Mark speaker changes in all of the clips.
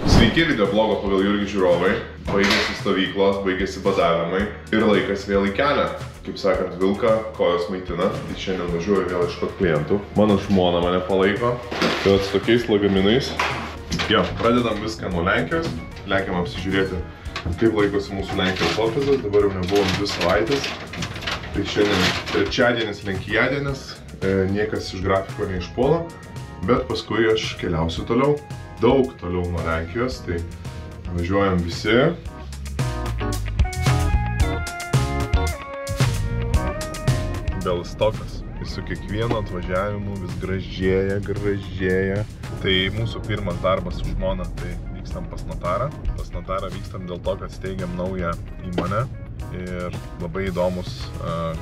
Speaker 1: Sveiki, videoblogo pagal Jurgį žiūrovai. Baigėsi stovyklos, baigėsi badavimai ir laikas vėl į kelią. Kaip sakant, vilką kojos maitina. Tai šiandien važiuoju vėl ieškot klientų. Mano žmona mane palaiko. Tai su tokiais lagaminais. Jo, pradedam viską nuo Lenkijos. Lekiam apsižiūrėti, kaip laikosi mūsų Lenkijos ofisas. Dabar jau nebuvom 2 savaitės. Tai šiandien trečiadienis, lenkijadienis. Niekas iš grafiko neišpuola. Bet paskui aš keliausiu toliau. Daug toliau nuo Lenkijos. Tai važiuojam visi. Belstokas. Ir su kiekvienu atvažiavimu vis gražėja. Tai mūsų pirmas darbas su žmona, tai vykstam pas notarą. Pas notarą vykstam dėl to, kad steigiam naują įmonę. Ir labai įdomus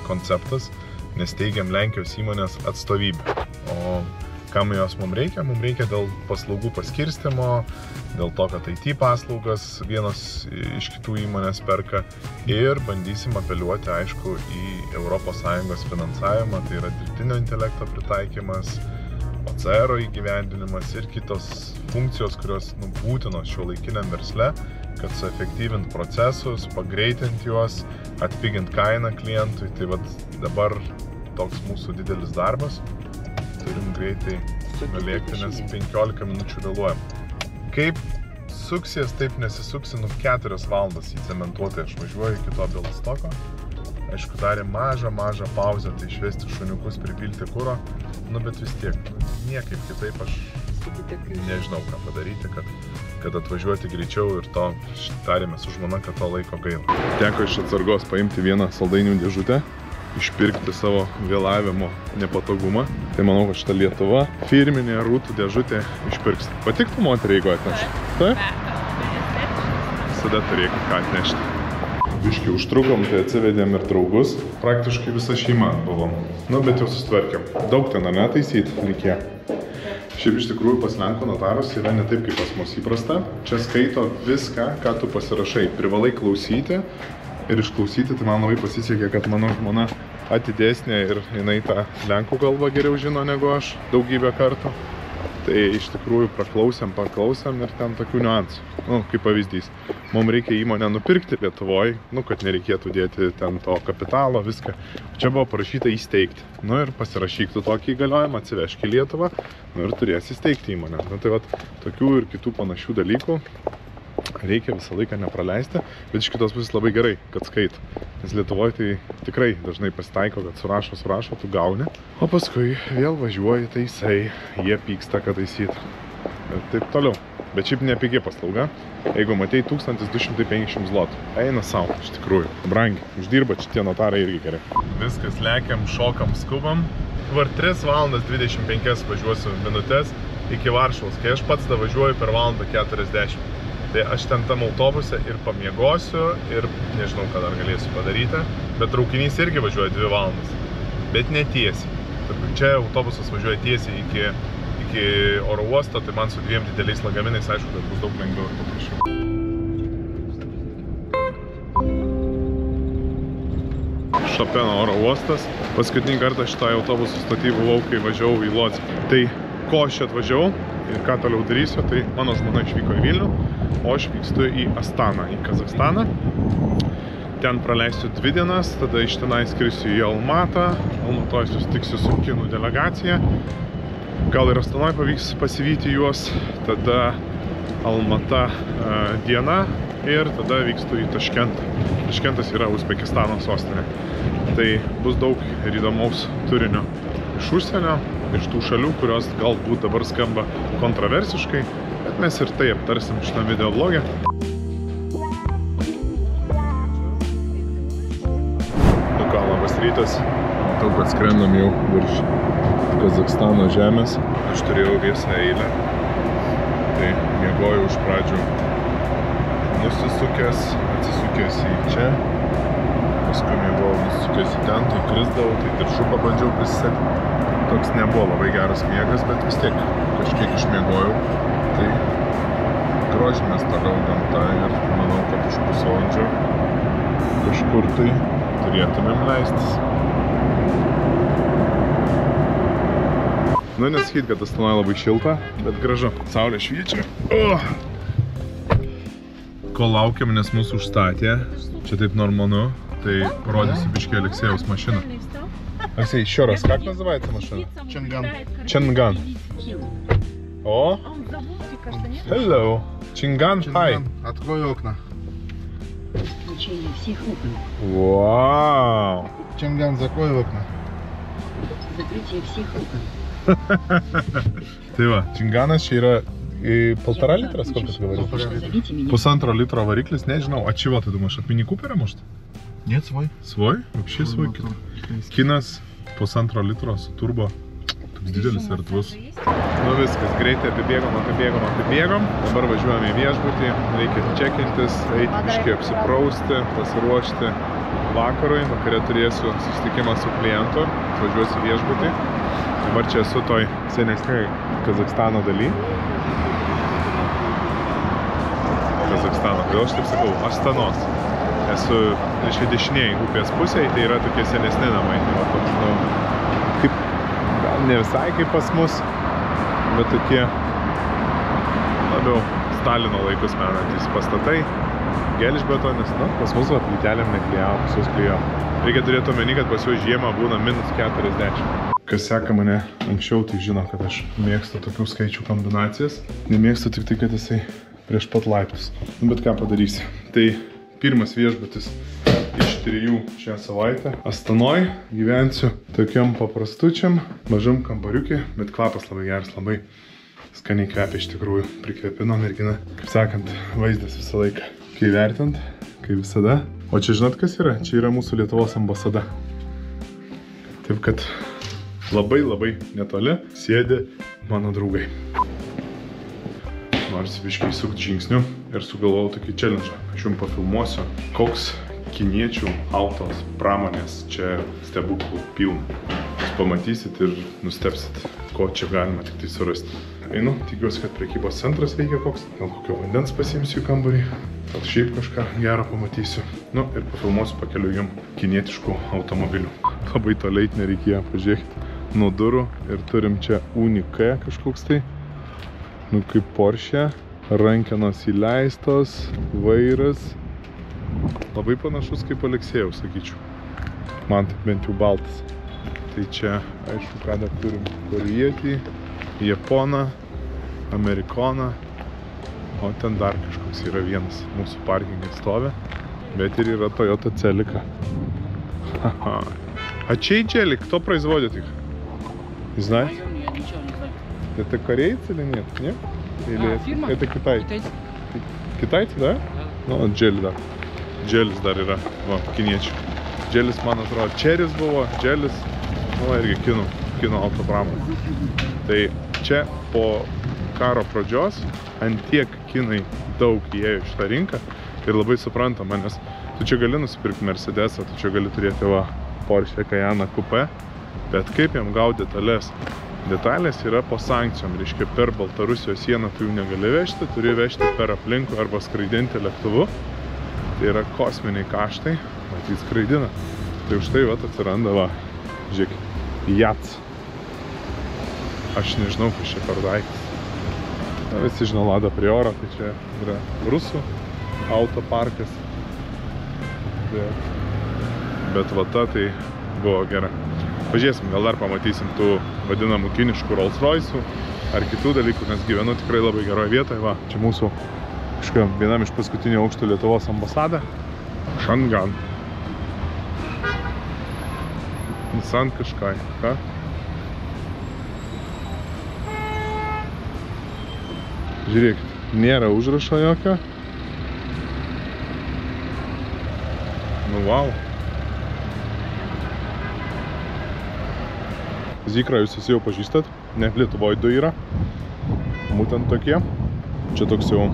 Speaker 1: konceptas, nes steigiam Lenkijos įmonės atstovybę. O kam jos mums reikia? Mums reikia dėl paslaugų paskirstymo, dėl to, kad IT paslaugas vienos iš kitų įmonės perka ir bandysim apeliuoti, aišku, į ES finansavimą, tai yra dirbtinio intelekto pritaikymas, OCR įgyvendinimas ir kitos funkcijos, kurios būtinos šiuolaikiniam versle, kad suefektyvint procesus, pagreitint juos, atpigint kainą klientui. Tai vat dabar toks mūsų didelis darbas. Turim greitai nulėkti, nes 15 minučių vėluojam. Kaip suksies, taip nesisuksi, 4 valandas įcementuotai aš važiuoju iki to Belstoko. Aišku, darėm mažą pauzę, tai išvesti šuniukus, pripilti kuro, bet vis tiek, niekaip kitaip aš nežinau, ką padaryti, kad atvažiuoti greičiau ir to tarėme su žmona, kad to laiko gaila. Teko iš atsargos paimti vieną saldainių dėžutę, išpirkti savo vėlavimo nepatogumą. Tai manau, kad šita Lietuva firminė rūtų dėžutė išpirks. Patiktų moteriai, jeigu atnešti? Taip? Visada turėk ką atnešti. Biškai užtrukom, tai atsivedėm ir draugus. Praktiškai visa šeima buvom. Bet jau susitvarkėm. Daug ten netaisyt reikėjo. Šiaip iš tikrųjų pas Lenkų notarus yra ne taip, kaip pas mus įprasta. Čia skaito viską, ką tu pasirašai. Privalai klausyti ir išklausyti. Tai man labai pasisekė, kad mano žmona atidesnė ir jinai tą Lenkų kalbą geriau žino negu aš daugybę kartų. Tai iš tikrųjų paklausėm ir ten tokių niuansų. Kaip pavyzdys, mums reikia įmonę nupirkti Lietuvoje, kad nereikėtų dėti ten to kapitalo, viską. Čia buvo parašyta įsteigti. Ir pasirašyk tu tokį įgaliojimą, atsivežk į Lietuvą, ir turėsi įsteigti įmonę. Tai vat, tokių ir kitų panašių dalykų reikia visą laiką nepraleisti, bet iš kitos pusės labai gerai, kad skaito. Nes Lietuvoje tai tikrai dažnai pasitaiko, kad surašo, tu gauni, o paskui vėl važiuoji, taisai, jie pyksta, kad taisyti. Ir taip toliau. Bet šiaip nepigi paslauga. Jeigu matei 1250 zlotų, eina savo, iš tikrųjų. Brangiai. Uždirba šitie notarai irgi gerai. Viskas, lekiam, šokam, skubam. Dabar 3 valandas 25 važiuosiu minutės iki Varšuvos, kai aš pats da važiuoju per valandą 40. Tai aš ten tam autobuse ir pamiegosiu ir nežinau, ką dar galėsiu padaryti. Bet traukinys irgi važiuoja 2 valandas. Bet ne tiesiai. Čia autobusas važiuoja tiesiai iki oro uosto, tai man su 2 dideliais lagaminais, aišku, kad bus daug lengviau ir paprasčiau. Šopeno oro uostas. Paskutinį kartą šitą autobusų stotį buvau, kai važiavau į Lodzę. Tai ko aš čia atvažiavau ir ką toliau darysiu, tai mano žmona išvyko į Vilnių, o aš vykstu į Astaną, į Kazachstaną. Ten praleisiu 2 dienas, tada iš tenai skrisiu į Almatą, Almatoje susitiksiu su kinų delegacija. Gal ir Astanoje pavyks pasivyti juos, tada Almata diena ir tada vykstu į Taškentą. Taškentas yra Uzbekistano sostinė. Tai bus daug ir įdomaus turinio iš užsienio, iš tų šalių, kurios galbūt dabar skamba kontroversiškai, bet mes ir tai aptarsim šitam videoblogė. Labas rytas. Matau, kad skrendam jau virš Kazachstano žemės. Aš turėjau visą eilę. Tai miegojau iš pradžių nusisukęs, atsisukęs į čia. Paskui miegojau nusisukęs į ten, tai krisdavau, tai diržu pabandžiau prisisegti. Toks nebuvo labai geras miegas, bet vis tiek kažkiek išmiegojau. Tai grožimės toliau gamta ir manau, kad už pusvalandžio kažkur tai turėtumėm leistis. Nesakyt, kad Astanoje labai šilta, bet gražu. Saulė šviečia. Kol laukiam, nes mūsų užstatė, čia taip normalu, tai parodysiu biškį Aleksėjaus mašiną. Aleksей, еще раз, как называется машина?
Speaker 2: Чинган.
Speaker 1: Чинган. О, hello. Чинган, hi.
Speaker 2: Открой окна.
Speaker 3: Включение всех окон.
Speaker 1: Вау.
Speaker 2: Чинган, закрой окна.
Speaker 3: Закрытие всех окон.
Speaker 1: Tai va, Činganas čia yra 1,5 литра, сколько ты говоришь?
Speaker 3: Зовите меня.
Speaker 1: 1,5 литра варикlis, неžinau. А чего ты думаешь, от мини-купера, может?
Speaker 2: Нет, свой.
Speaker 1: Свой? Вообще свой. Kinas 1,5 litro su turbo. Toks didelis erdvus. Nu viskas, greitai apibėgom. Dabar važiuojame į viešbutį. Reikia čekintis, eiti biškį apsiprausti, pasiruošti vakarui. Vakare turėsiu susitikimą su klientu. Važiuosiu į viešbutį. Dabar čia esu toj senesniai Kazakstano daly. Kazakstano, kodėl aš taip sakau? Astanos. Esu reiškia dešiniai upės pusėje, tai yra tokie senesni namai. Tai va, toks, nu, kaip, gal ne visai kaip pas mus, bet tokie labiau Stalino laikus menantys pastatai. Gelžbetonis, nu, pas mus va, plytelėm neklijavo, pas jūs klijavo. Reikia turėti omeny, kad pas juos žiemą būna -40. Kas seka mane anksčiau, tai žino, kad aš mėgstu tokių skaičių kombinacijas. Nemėgstu tik tai, kad jisai prieš pat laiptus. Nu, bet ką padarysi. Tai pirmas viešbutis iš 3 šią savaitę. Astanoj gyvensiu tokiam paprastučiam, mažam kambariukį, bet kvapas labai geras, labai skaniai kvepia iš tikrųjų. Prikvepino mergina. Kaip sakant, vaizdas visą laiką. Kai vertint, kaip visada. O čia žinot, kas yra? Čia yra mūsų Lietuvos ambasada. Taip kad labai netoli sėdi mano draugai. Nors biškai sukti žingsnių ir sugalvojau tokį challenge. Aš jums pafilmuosiu, koks kiniečių autos pramonės čia stebuklų pilna. Jūs pamatysit ir nustepsit, ko čia galima tik tai surasti. Einu, tikiuosi, kad prekybos centras veikia koks. Gal kokio vandens pasiimsiu į kambarį. Gal šiaip kažką gerą pamatysiu. Nu ir pafilmuosiu pakeliu jums kinietiškų automobilių. Labai toliai nereikėjo, pažiūrėkit. Nuo durų ir turim čia Unique kažkoks tai. Nu kaip Porsche, rankenos įleistos, vairas. Labai panašus kaip Aleksėjaus, sakyčiau. Man taip bent jau baltas. Tai čia, aišku, ką dar turim Korietį, Japoną, Amerikoną. O ten dar kažkoks yra vienas mūsų parkingai stovi. Bet ir yra Toyota Celica. А чей Челик? Кто производит их? Не знаете?
Speaker 4: Я ничего не знаю.
Speaker 1: Это корейцы или нет? Нет? Или
Speaker 4: фирма?
Speaker 1: это Китай?
Speaker 4: Китайцы.
Speaker 1: Китайцы, да?
Speaker 4: Да.
Speaker 1: Nu, Dželis dar. Dželis dar yra, va, kiniečių. Dželis, man atrodo, Čeris buvo, Dželis, nu, irgi kinų autopramonė. Tai čia po karo pradžios ant tiek kinai daug įėjo į šitą rinką ir labai suprantama, nes tu čia gali nusipirkti Mercedesą, tu čia gali turėti va, Porsche Cayenne Coupe, bet kaip jam gauti detalės? Detalės yra po sankcijom, reiškia per Baltarusijos sieną tu jų negali vežti, turi vežti per aplinkų arba skraidinti lėktuvu. Tai yra kosminiai kaštai, matyt skraidina. Tai už tai vat atsiranda, va, žiūrėk, Jats. Aš nežinau, kas čia per daiktas. Visi žino Lada Priora, tai čia yra rusų autoparkas. Bet va ta tai buvo gera. Pažiūrėsim, gal dar pamatysim tų vadinamų kiniškų Rolls Royce'ų ar kitų dalykų, nes gyvenu tikrai labai geroje vietoje. Va, čia mūsų vienam iš paskutinio aukšto Lietuvos ambasada. Šangan. Nissan kažkai. Ką? Žiūrėkit, nėra užrašo jokio. Nu, wow. Zikrą jūs visi jau pažįstat, ne, Lietuvoje 2 yra, būtent tokie. Čia toks jau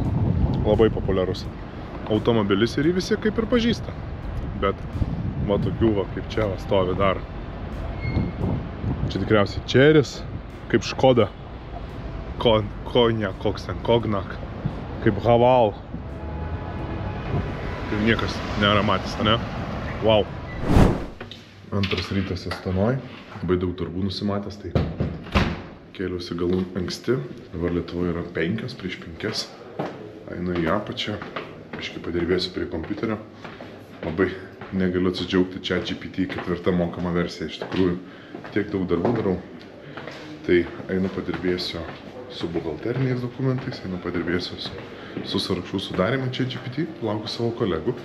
Speaker 1: labai populiarus automobilis ir jį visi kaip ir pažįsta. Bet va tokių va kaip čia va stovi dar. Čia tikriausiai Čeris, kaip Škoda, Konia, koks ten, Kognak, kaip Haval. Ir niekas nėra matęs, ne? Wow. Antras rytas Astanoj. Labai daug darbų nusimatęs, tai kėliausi galų anksti. Dabar Lietuvoje yra 5 prieš 5. Einu į apačią, biškai padirbėsiu prie kompiuterio. Labai negaliu atsidžiaugti ChatGPT 4 mokama versija. Iš tikrųjų, tiek daug darbų darau. Tai einu padirbėsiu su buhalteriniais dokumentais, einu padirbėsiu su sąrašų sudarymu ChatGPT, laukiu savo kolegų.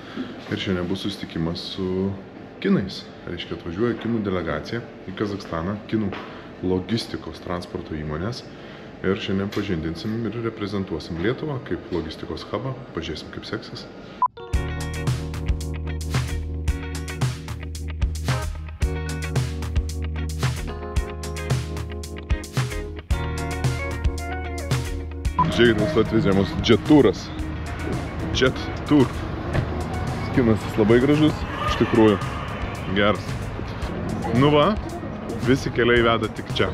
Speaker 1: Ir šiandien bus susitikimas su kinais. Reiškia, atvažiuoja kinų delegacija į Kazakstaną, kinų logistikos transporto įmonės. Ir šiandien pažindinsim ir reprezentuosim Lietuvą kaip logistikos hubą. Pažiūrėsim, kaip seksis. Žiūrėkit, mūsų atvežė mūsų Jet Touras. Jet Tour. Skinas labai gražus, iš tikrųjų. Geras. Nu va, visi keliai veda tik čia.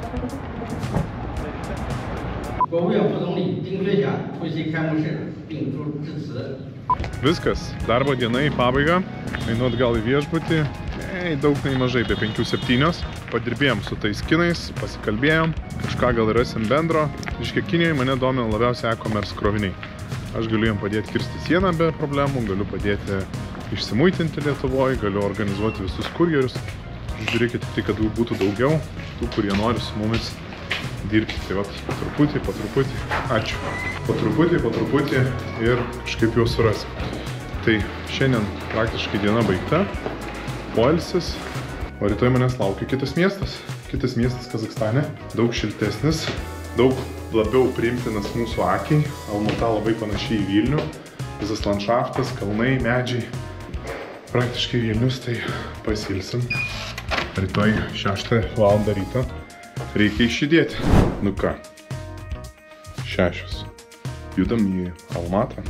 Speaker 1: Viskas, darbo diena į pabaigą. Einu atgal į viešbutį. Daug nei mažai, be 5-7. Padirbėjom su tais kinais, pasikalbėjom. Kažką gal rasim bendro. Iškia, Kinijoje mane domina labiausiai e-commerce kroviniai. Aš galiu jiem padėti kirsti sieną be problemų, galiu padėti išsimuitinti Lietuvoje, galiu organizuoti visus kurjerius. Žiūrėkite, tai kad būtų daugiau tų, kurie nori su mumis dirbti. Tai va, po truputį. Ačiū. Po truputį ir kažkaip jau surasim. Tai šiandien praktiškai diena baigta. Poilsis. O rytoj manęs laukia kitas miestas. Kitas miestas Kazakstane. Daug šiltesnis, daug labiau priimtinas mūsų akiai. Almata labai panašiai į Vilnių. Visas landšaftas, kalnai, medžiai. Praktiškai Vilnius, tai pasilsim. Rytoj 6 valandą ryto reikia išjudėti. Nu ką, 6. Judam į Almatą.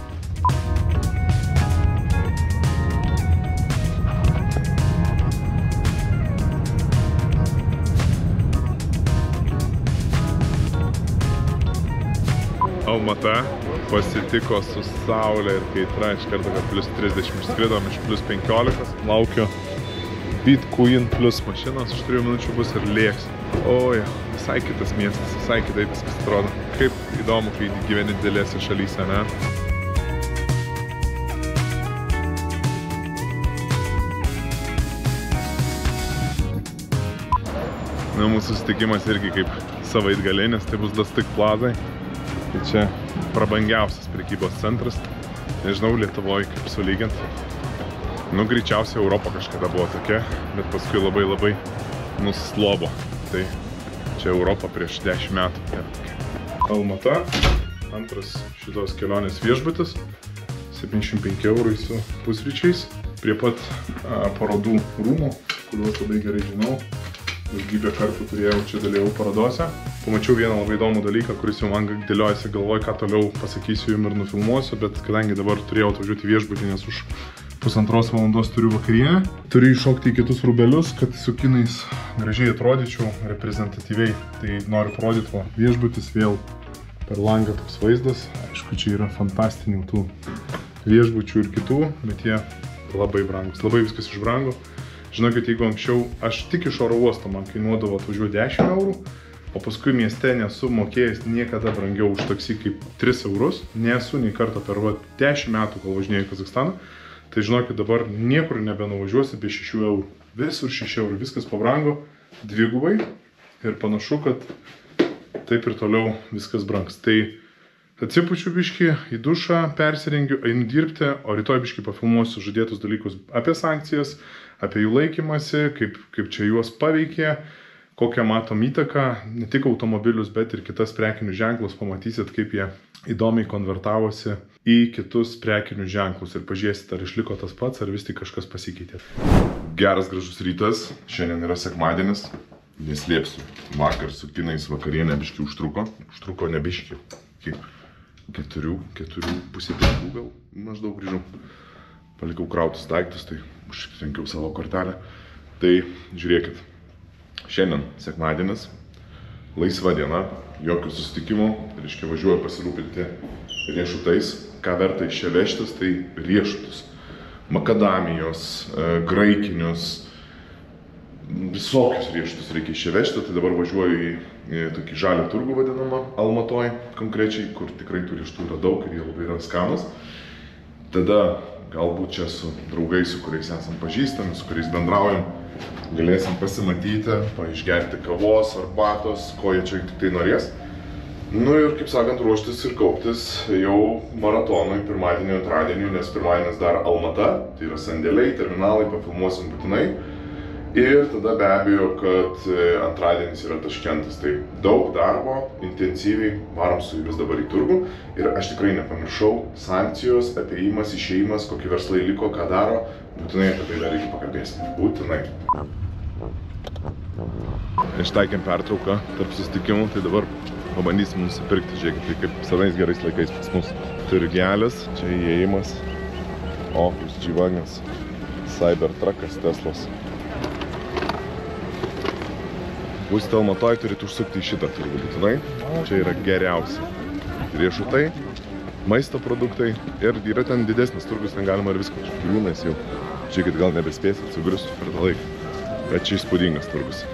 Speaker 1: Almata pasitiko su saulė ir kaitra, iš karto, kad plus 30 išskridom iš plus 15. Laukiu Bitcoin plus mašinos, už 3 minučių bus ir lėksiu. Oja, visai kitas miestas, visai kitaip viskas atrodo. Kaip įdomu, kai gyveni didelėse šalyse, ne? Na, mūsų susitikimas irgi kaip savaitgalinės, tai bus Dastik Plazai. Tai čia prabangiausias prekybos centras. Nežinau, Lietuvoje kaip sulygint. Nu, greičiausiai Europa kažkada buvo tokia, bet paskui labai nuslobo. Tai čia Europa prieš 10 metų. Almata, antras šitos kelionės viešbutis, 75 € su pusryčiais. Prie pat parodų rūmų, kuriuos labai gerai žinau. Daugybę kartų turėjau čia dalyvau parodose. Pamačiau vieną labai įdomų dalyką, kuris jau man dėliojasi galvoj, ką toliau pasakysiu jums ir nufilmuosiu, bet kadangi dabar turėjau atvažiuoti viešbutį, nes už 1,5 valandos turiu vakarienę. Turiu iššokti į kitus rūbelius, kad su kinais gražiai atrodyčiau, reprezentatyviai. Tai noriu parodyti, va, viešbutis vėl per langą toks vaizdas. Aišku, čia yra fantastinių tų viešbučių ir kitų, bet jie labai brangus, labai viskas išbrango. Žinokit, jeigu anksčiau aš tik iš oro uosto man kainuodavo atvažiuoti 10 €, o paskui mieste nesu mokėjęs niekada brangiau už taksi kaip 3 €, nesu nei kartą per 10 metų, kol važinėjau į Kazakstaną, tai žinokit, dabar niekur nebenuvažiuosi be 6 €. Visur 6 €, viskas pabrango dvigubai ir panašu, kad taip ir toliau viskas brangs. Tai atsipučiu biškį, į dušą, persirengiu, einu dirbti, o rytoj biškį pafilmuosiu žadėtus dalykus apie sankcijas, apie jų laikymasi, kaip čia juos paveikė, kokią matom įtaką, ne tik automobilius, bet ir kitas prekinius ženklus, pamatysit, kaip jie įdomiai konvertavosi į kitus prekinius ženklus ir pažiūrėsit, ar išliko tas pats, ar vis tik kažkas pasikeitė. Geras gražus rytas, šiandien yra sekmadienis, neslėpsiu, vakar su kinais vakarienė biškį užtruko ne biškį, iki 4:30 gal maždaug grįžau. Palikau krautus daiktus, tai užtrenkiau savo kortelę. Tai žiūrėkit, šiandien sekmadienis, laisva diena, jokių susitikimų, reiškia važiuoju pasirūpinti riešutais. Ką verta iš čia vežtis, tai riešutus. Makadamijos, graikinius, visokius riešutus reikia iš čia vežti, tai dabar važiuoju į tokį žalią turgų vadinamą, Almatoj konkrečiai, kur tikrai tų riešutų yra daug ir jie labai yra skanus. Tada galbūt čia su draugais, su kuriais esam pažįstami, su kuriais bendraujam, galėsim pasimatyti, išgerti kavos, arbatos, ko jie čia tik tai norės. Nu ir, kaip sakant, ruoštis ir kauptis jau maratonui pirmadienį, antradienį, nes pirmadienis dar Almata, tai yra sandėliai, terminalai, pafilmuosim būtinai. Ir tada be abejo, kad antradienis yra Taškentas, tai daug darbo, intensyviai, varom su jumis dabar į turgų. Ir aš tikrai nepamiršau, sankcijos, apėjimas, išėjimas, kokie verslai liko, ką daro, būtinai apie tai dar reikia pakalbėsim, būtinai. Ištaikėm pertrauką tarp susitikimų, tai dabar pabandysim nusipirkti, žiūrėkit, tai kaip senais gerais laikais pas mus. Turgelis, čia įėjimas, Opus, G-Wagons, Cybertruckas, Teslos. Būsite Almatoj, turite užsukti į šitą turgų būtinai, čia yra geriausia. Riešutai, maisto produktai ir yra ten didesnis turgus, ten galima ir visko. Kliūnais jau, žiūrėkit, gal nebespėsit, sugriustų per tą laiką, bet čia įspūdingas turgus.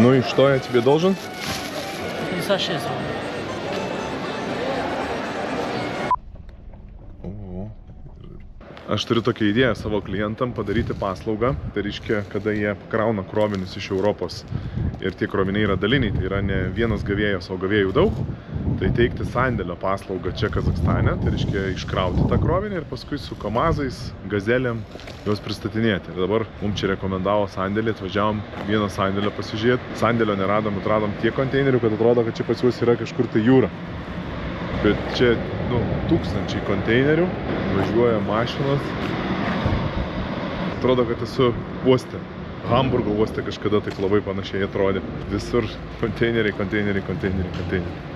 Speaker 1: Ну и что я тебе должен?
Speaker 4: 56 рублей.
Speaker 1: Aš turiu tokią idėją savo klientam padaryti paslaugą. Tai reiškia, kada jie krauna krovinius iš Europos ir tie kroviniai yra daliniai, tai yra ne vienas gavėjas, o gavėjų daug, tai teikti sandėlio paslaugą čia Kazakstane, tai reiškia iškrauti tą krovinį ir paskui su kamazais, gazelėm juos pristatinėti. Ir dabar mums čia rekomendavo sandėlį, atvažiavom vieną sandėlio pasižiūrėti. Sandėlio neradom, atradom tiek konteinerių, kad atrodo, kad čia pas juos yra kažkur tai jūra. Bet čia, tūkstančiai konteinerių, važiuoja mašinos. Atrodo, kad esu uoste. Hamburgo uoste kažkada taip labai panašiai atrodė. Visur konteineriai, konteineriai, konteineriai, konteineriai.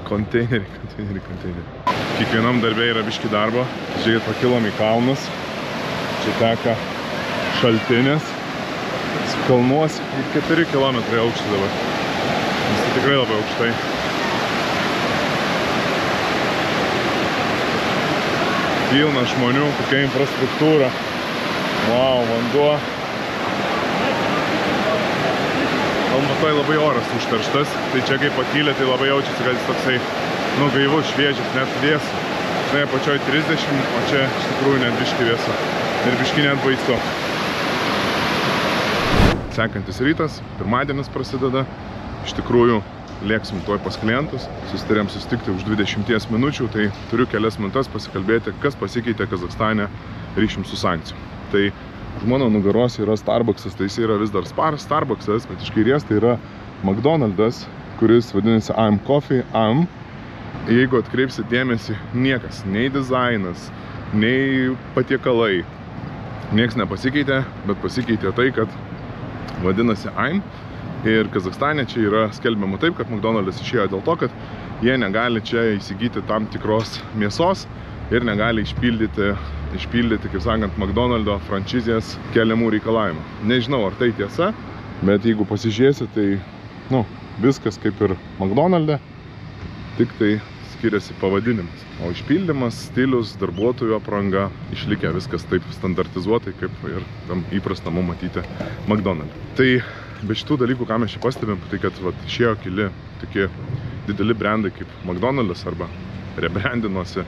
Speaker 1: Konteineriai, konteineriai, konteineriai. Kiekvienam darbė yra biški darbo. Žiūrėkit, pakilom į kalnus. Čia teka šaltinis. Kalnuos 4 km aukštai dabar. Nes tai tikrai labai aukštai. Pilna žmonių, kokia infrastruktūra. Wow, vanduo. Almatoj labai oras užterštas, tai čia kai pakylė, tai labai jaučiasi, kad jis toksai, gaivus, šviežias, net vėsu. Žinai, pačioj 30, o čia iš tikrųjų net biški vėsu. Ir biški net baisu. Sekantis rytas, pirmadienis prasideda. Iš tikrųjų, lėksim tuoj pas klientus, susitarėm susitikti už 20 minučių, tai turiu kelias minutės pasikalbėti, kas pasikeitė Kazakstane ryšim su sankcijom. Tai už mano nugaros yra Starbucksas, tai jis yra vis dar Starbucksas, bet iš kairės tai yra McDonald's, kuris vadinasi I'm Coffee, I'm. Jeigu atkreipsit dėmesį, niekas, nei dizainas, nei patiekalai, nieks nepasikeitė, bet pasikeitė tai, kad vadinasi I'm. Ir Kazakstane čia yra skelbiama taip, kad McDonald's išėjo dėl to, kad jie negali čia įsigyti tam tikros mėsos ir negali išpildyti, kaip sakant, McDonald's franšizės keliamų reikalavimų. Nežinau, ar tai tiesa, bet jeigu pasižiūrėsi, tai viskas kaip ir McDonald's, tik tai skiriasi pavadinimas. O išpildymas, stilius, darbuotojų apranga išlikę viskas taip standartizuotai, kaip ir tam įprasta mum matyti McDonald's. Tai be šitų dalykų, ką mes čia pastebim, tai kad išėjo keli tokie dideli brandai kaip McDonald's arba rebrandinosi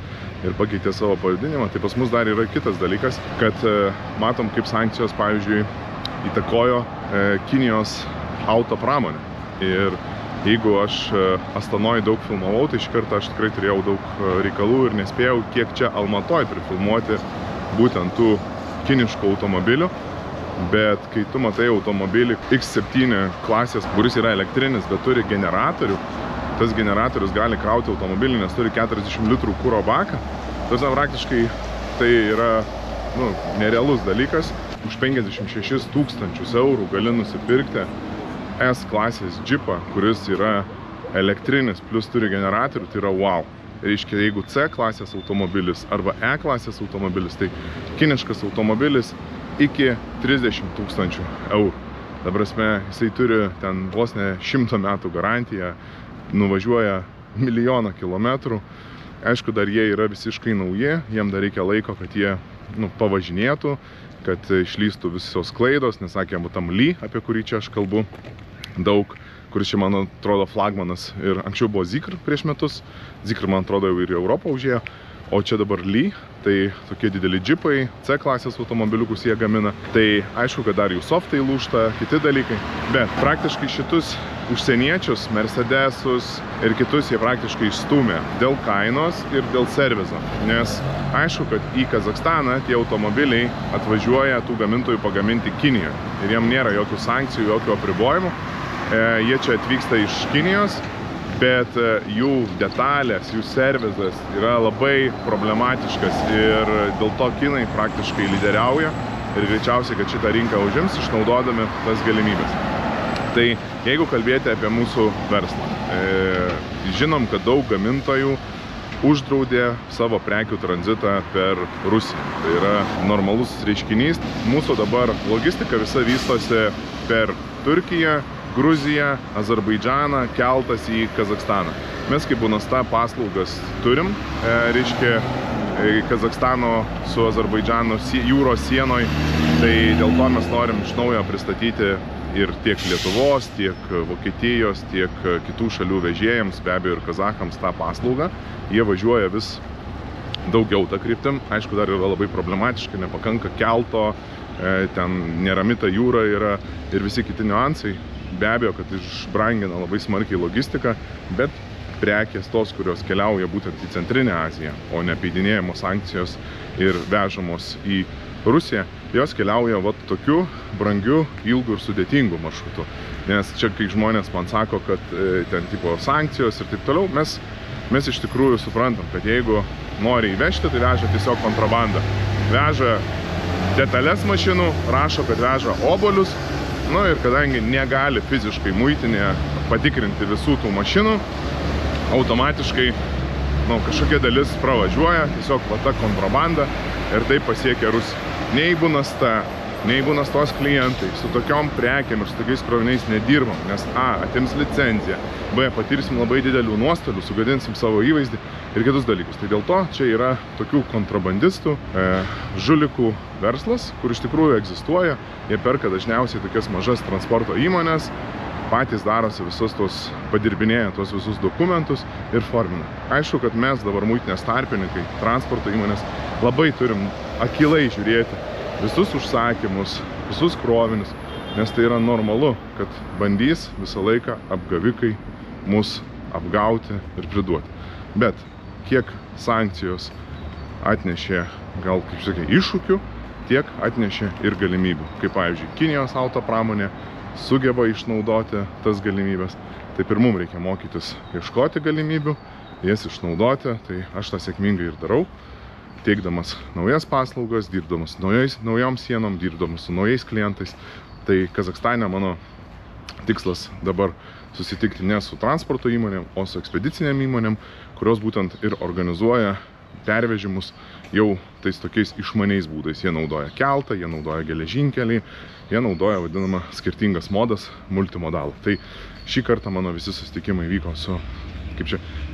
Speaker 1: ir pakeitė savo pavadinimą, tai pas mus dar yra kitas dalykas, kad matom, kaip sankcijos, pavyzdžiui, įtakojo Kinijos auto pramonę. Ir jeigu aš Astanoj daug filmavau, tai iš karto aš tikrai turėjau daug reikalų ir nespėjau kiek čia Almatoj prifilmuoti būtent tų kiniškų automobilių. Bet kai tu matai automobilį X7 klasės, kuris yra elektrinis, bet turi generatorių, tas generatorius gali krauti automobilį, nes turi 40 litrų kuro baką. Tarsi praktiškai tai yra nerealus dalykas. Už 56 000 eurų gali nusipirkti S klasės džipą, kuris yra elektrinis plus turi generatorių, tai yra wow. Reiškia, jeigu C klasės automobilis arba E klasės automobilis, tai kiniškas automobilis iki 30 000 eurų. Dabar jisai turi ten vos ne 100 metų garantiją, nuvažiuoja 1 000 000 kilometrų. Aišku, dar jie yra visiškai nauji, jiem dar reikia laiko, kad jie pavažinėtų, kad išlystų visos klaidos, nesakėm, tam Ly, apie kurį čia aš kalbu daug, kuris čia, man atrodo, flagmanas ir anksčiau buvo Zikr prieš metus. Zikr, man atrodo, jau ir į Europą užėjo, o čia dabar Ly, tai tokie dideli džipai, C klasės automobiliukus jie gamina. Tai aišku, kad dar jų softai lūžta, kiti dalykai, bet praktiškai šitus užsieniečius, Mercedesus ir kitus jie praktiškai išstūmė dėl kainos ir dėl servizo. Nes aišku, kad į Kazachstaną tie automobiliai atvažiuoja tų gamintojų pagaminti Kinijoje. Ir jiem nėra jokių sankcijų, jokių apribojimų. Jie čia atvyksta iš Kinijos, bet jų detalės, jų servizas yra labai problematiškas ir dėl to kinai praktiškai lyderiauja ir greičiausiai, kad šitą rinką užims, išnaudodami tas galimybės. Tai jeigu kalbėti apie mūsų verslą, žinom, kad daug gamintojų uždraudė savo prekių tranzitą per Rusiją. Tai yra normalus reiškinys. Mūsų dabar logistika visa vystosi per Turkiją, Gruziją, Azerbaidžaną, keltas į Kazachstaną. Mes kaip Bunasta paslaugas turim, reiškia Kazachstano su Azerbaidžano jūros sienoj, tai dėl to mes norim iš naujo pristatyti ir tiek Lietuvos, tiek Vokietijos, tiek kitų šalių vežėjams, be abejo ir kazachams tą paslaugą. Jie važiuoja vis daugiau tą kryptim. Aišku, dar yra labai problematiška, nepakanka kelto, ten nerami ta jūra yra ir visi kiti niuansai. Be abejo, kad išbrangina labai smarkiai logistiką, bet prekės tos, kurios keliauja būtent į Centrinę Aziją, o ne apeidinėjamos sankcijos ir vežamos į Rusiją, jos keliauja vat tokiu brangiu, ilgu ir sudėtingu maršrutu. Nes čia, kai žmonės man sako, kad ten tipo sankcijos ir taip toliau, mes iš tikrųjų suprantam, kad jeigu nori įvežti, tai veža tiesiog kontrabandą. Veža detalės mašinų, rašo, kad veža obuolius. Nu ir kadangi negali fiziškai muitinėje patikrinti visų tų mašinų, automatiškai kažkokia dalis pravažiuoja, tiesiog va ta kontrabanda ir tai pasiekia Rusiją. Nei Bunastos klientai su tokiom prekiam ir su tokiais kroviniais nedirbam, nes A, atims licenciją, B, patirsim labai didelių nuostolių, sugadinsim savo įvaizdį ir kitus dalykus. Tai dėl to čia yra tokių kontrabandistų, žulikų verslas, kur iš tikrųjų egzistuoja. Jie perka dažniausiai tokias mažas transporto įmonės, patys darosi visus tos, padirbinėja tos visus dokumentus ir formina. Aišku, kad mes dabar muitinės tarpininkai, transporto įmonės, labai turim akylai žiūrėti visus užsakymus, visus krovinius, nes tai yra normalu, kad bandys visą laiką apgavikai mus apgauti ir priduoti. Bet kiek sankcijos atnešė, gal kaip sakė, iššūkių, tiek atnešė ir galimybių. Kaip pavyzdžiui, Kinijos auto pramonė sugeba išnaudoti tas galimybės. Taip ir mums reikia mokytis ieškoti galimybių, jas išnaudoti, tai aš tą sėkmingai ir darau. Teikdamas naujas paslaugas, dirbdamas naujom sienom, dirbdamas su naujais klientais. Tai Kazachstane mano tikslas dabar susitikti ne su transporto įmonėm, o su ekspedicinėm įmonėm, kurios būtent ir organizuoja pervežimus jau tais tokiais išmaniais būdais. Jie naudoja keltą, jie naudoja geležinkelį, jie naudoja vadinamą skirtingas modas, multimodalą. Tai šį kartą mano visi susitikimai vyko su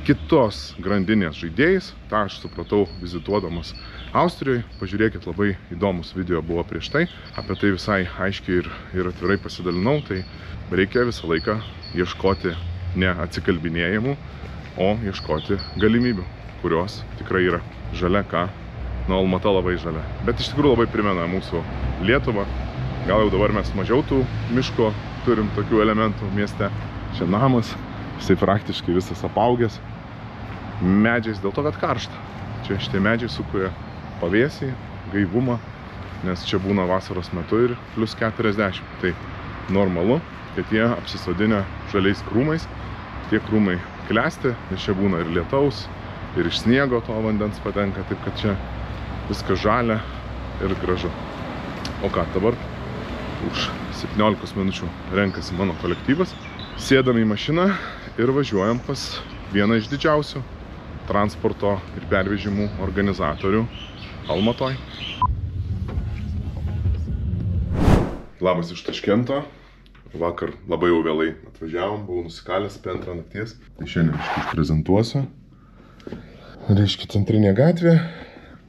Speaker 1: kitos grandinės žaidėjais. Ta aš supratau vizituodamas Austrijoje. Pažiūrėkit, labai įdomus video buvo prieš tai. Apie tai visai aiškiai ir atvirai pasidalinau. Tai reikia visą laiką ieškoti ne atsikalbinėjimų, o ieškoti galimybių, kurios tikrai yra žalia, Almata labai žalia. Bet iš tikrųjų labai primena mūsų Lietuvą. Gal jau dabar mes mažiau tų miško turim tokių elementų mieste. Čia namas. Jisai praktiškai visas apaugęs medžiais dėl to, kad karšta. Čia šitie medžiai sukuria pavėsį, gaivumą, nes čia būna vasaros metu ir plus 40. Tai normalu, kad jie apsisodinę žaliais krūmais. Tie krūmai klesti, nes čia būna ir lietaus, ir iš sniego to vandens patenka, taip kad čia viskas žalia ir gražu. O ką, dabar už 17 minučių renkasi mano kolektyvas. Sėdam į mašiną ir važiuojam pas vieną iš didžiausių transporto ir pervežimų organizatorių Almatoj. Labas iš Taškento. Vakar labai jau vėlai atvažiavom, buvau nusikalęs apie 2 nakties. Tai šiandien išprezentuosiu. Reiškia, centrinė gatvė,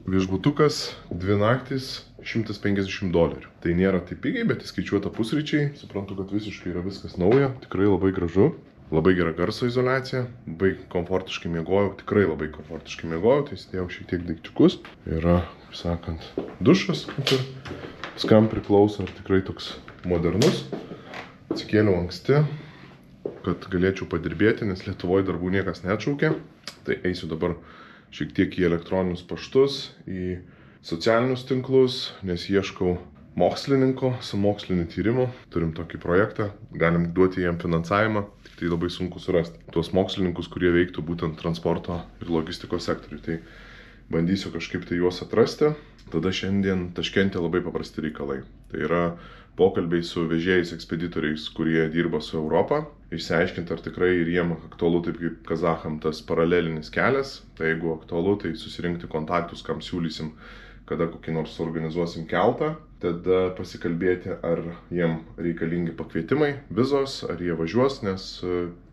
Speaker 1: viešbutukas, 2 naktys, $150. Tai nėra taip pigiai, bet įskaičiuota pusryčiai. Suprantu, kad visiškai yra viskas nauja, tikrai labai gražu. Labai gera garso izoliacija, labai komfortiškai miegojau, tikrai labai komfortiškai miegojau, tai įsidėjau šiek tiek daikčiukus. Yra, kaip sakant, dušas, kaip ir viskam priklauso, ir tikrai toks modernus. Atsikėliau anksti, kad galėčiau padirbėti, nes Lietuvoje darbų niekas neatšaukė. Tai eisiu dabar šiek tiek į elektroninius paštus, į socialinius tinklus, nes ieškau mokslininko su moksliniu tyrimu. Turim tokį projektą, galim duoti jam finansavimą, tik tai labai sunku surasti tuos mokslininkus, kurie veiktų būtent transporto ir logistikos sektoriui. Tai bandysiu kažkaip tai juos atrasti. Tada šiandien Taškente labai paprasti reikalai. Tai yra pokalbiai su vežėjais, ekspeditoriais, kurie dirba su Europą. Išsiaiškinti, ar tikrai ir jiem aktualu, taip kaip kazacham, tas paralelinis kelias. Tai jeigu aktualu, tai susirinkti kontaktus, kam siūlysim, kada kokį nors organizuosim keltą. Tada pasikalbėti, ar jiem reikalingi pakvietimai, vizos, ar jie važiuos, nes,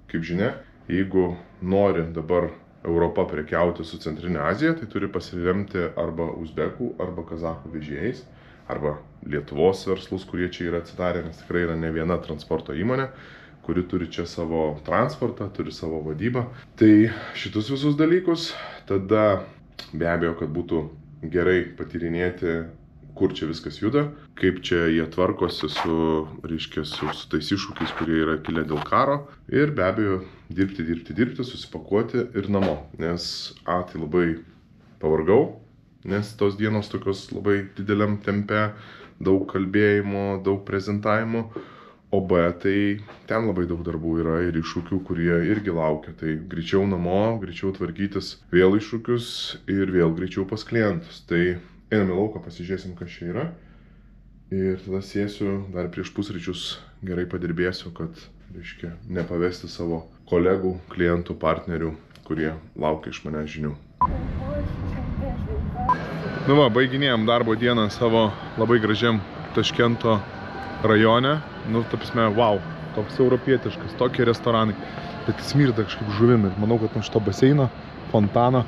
Speaker 1: kaip žinia, jeigu nori dabar Europa prekiauti su Centrinė Azija, tai turi pasiremti arba uzbekų, arba kazachų vežėjais, arba Lietuvos verslus, kurie čia yra atsidarę, nes tikrai yra ne viena transporto įmonė, kuri turi čia savo transportą, turi savo vadybą. Tai šitus visus dalykus, tada be abejo, kad būtų gerai patyrinėti, kur čia viskas juda, kaip čia jie tvarkosi su tais iššūkiais, kurie yra kilę dėl karo. Ir be abejo, dirbti, susipakuoti ir namo. Nes tai labai pavargau, nes tos dienos tokios labai dideliam tempe, daug kalbėjimo, daug prezentavimo. O B, tai ten labai daug darbų yra ir iššūkių, kurie irgi laukia. Tai greičiau namo, greičiau tvarkytis vėl iššūkius ir vėl greičiau pas klientus. Tai einam į lauką, pasižiūrėsim, kas čia yra. Ir tada sėsiu, dar prieš pusryčius gerai padirbėsiu, kad, reiškia, nepavesti savo kolegų, klientų, partnerių, kurie laukia iš manęs žinių. Nu va, baiginėjom darbo dieną savo labai gražiam Taškento rajone. Nu, ta prasme, wow, toks europietiškas, tokie restoranai. Bet smirda kažkaip žuvim ir manau, kad nuo šito baseino, fontano,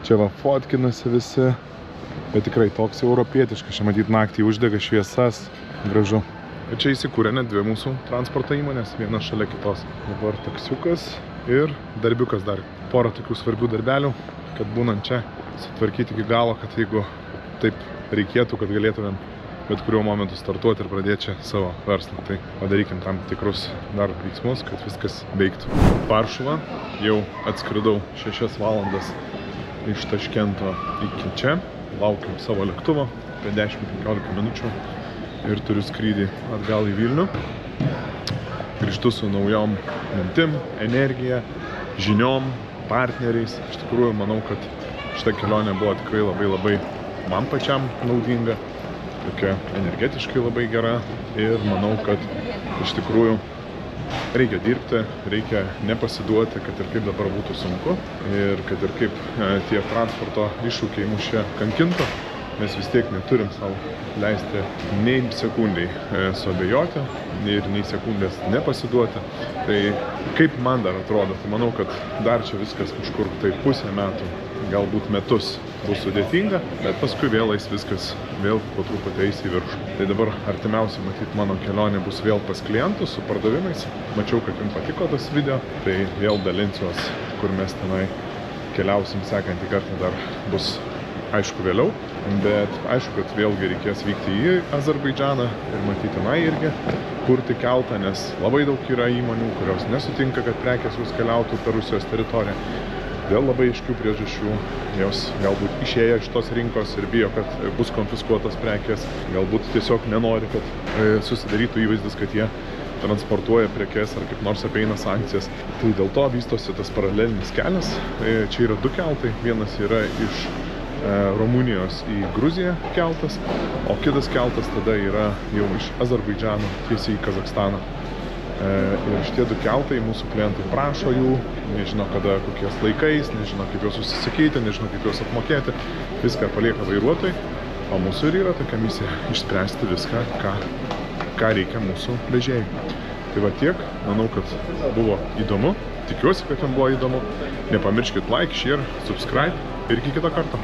Speaker 1: čia va fotkinasi visi. Bet tikrai toks europietiškas, čia matyt naktį uždega šviesas, gražu. Ir čia įsikūrė net 2 mūsų transporto įmonės, viena šalia kitos. Dabar taksiukas ir darbiukas dar. Porą tokių svarbių darbelių, kad būnant čia sutvarkyti iki galo, kad jeigu taip reikėtų, kad galėtumėm bet kuriuo momentu startuoti ir pradėti čia savo verslą. Tai padarykim tam tikrus dar veiksmus, kad viskas veiktų. Varšuva, jau atskridau 6 valandas iš Taškento iki čia. Laukiam savo lėktuvo, apie 10-15 minučių ir turiu skrydį atgal į Vilnių. Grįžtu su naujom mintim, energija, žiniom, partneriais. Iš tikrųjų, manau, kad šita kelionė buvo tikrai labai man pačiam naudinga, tokia energetiškai labai gera ir manau, kad iš tikrųjų reikia dirbti, reikia nepasiduoti, kad ir kaip dabar būtų sunku ir kad ir kaip tie transporto iššūkiai mus čia kankintų, mes vis tiek neturim savo leisti nei sekundai suabejoti ir nei sekundės nepasiduoti. Tai kaip man dar atrodo, tai manau, kad dar čia viskas kažkur tai pusę metų, galbūt metus bus sudėtinga, bet paskui vėl eis viskas, vėl po truputį eis į viršų. Tai dabar artimiausiai, matyt, mano kelionė bus vėl pas klientus su pardavimais. Mačiau, kad jums patiko tas video, tai vėl dalinsiuos, kur mes tenai keliausim sekantį kartą, dar bus aišku vėliau. Bet aišku, kad vėlgi reikės vykti į Azerbaidžaną ir matyti tenai irgi kurti keltą, nes labai daug yra įmonių, kurios nesutinka, kad prekės jūs keliautų per Rusijos teritoriją. Dėl labai aiškių priežasčių, jos galbūt išėję iš tos rinkos ir bijo, kad bus konfiskuotos prekės, galbūt tiesiog nenori, kad susidarytų įvaizdis, kad jie transportuoja prekes ar kaip nors apeina sankcijas. Tai dėl to vystosi tas paralelinis kelias. Čia yra 2 keltai, vienas yra iš Rumunijos į Gruziją keltas, o kitas keltas tada yra jau iš Azerbaidžano tiesiai į Kazachstaną. Ir šitie 2 keltai mūsų klientai prašo jų, nežino kada, kokiais laikais, nežino kaip juos susisakyti, nežino kaip juos apmokėti. Viską palieka vairuotojai, o mūsų ir yra tokia misija išspręsti viską, ką reikia mūsų vežėjai. Tai va tiek, manau, kad buvo įdomu, tikiuosi, kad jums buvo įdomu. Nepamirškit like, share, subscribe ir iki kito karto.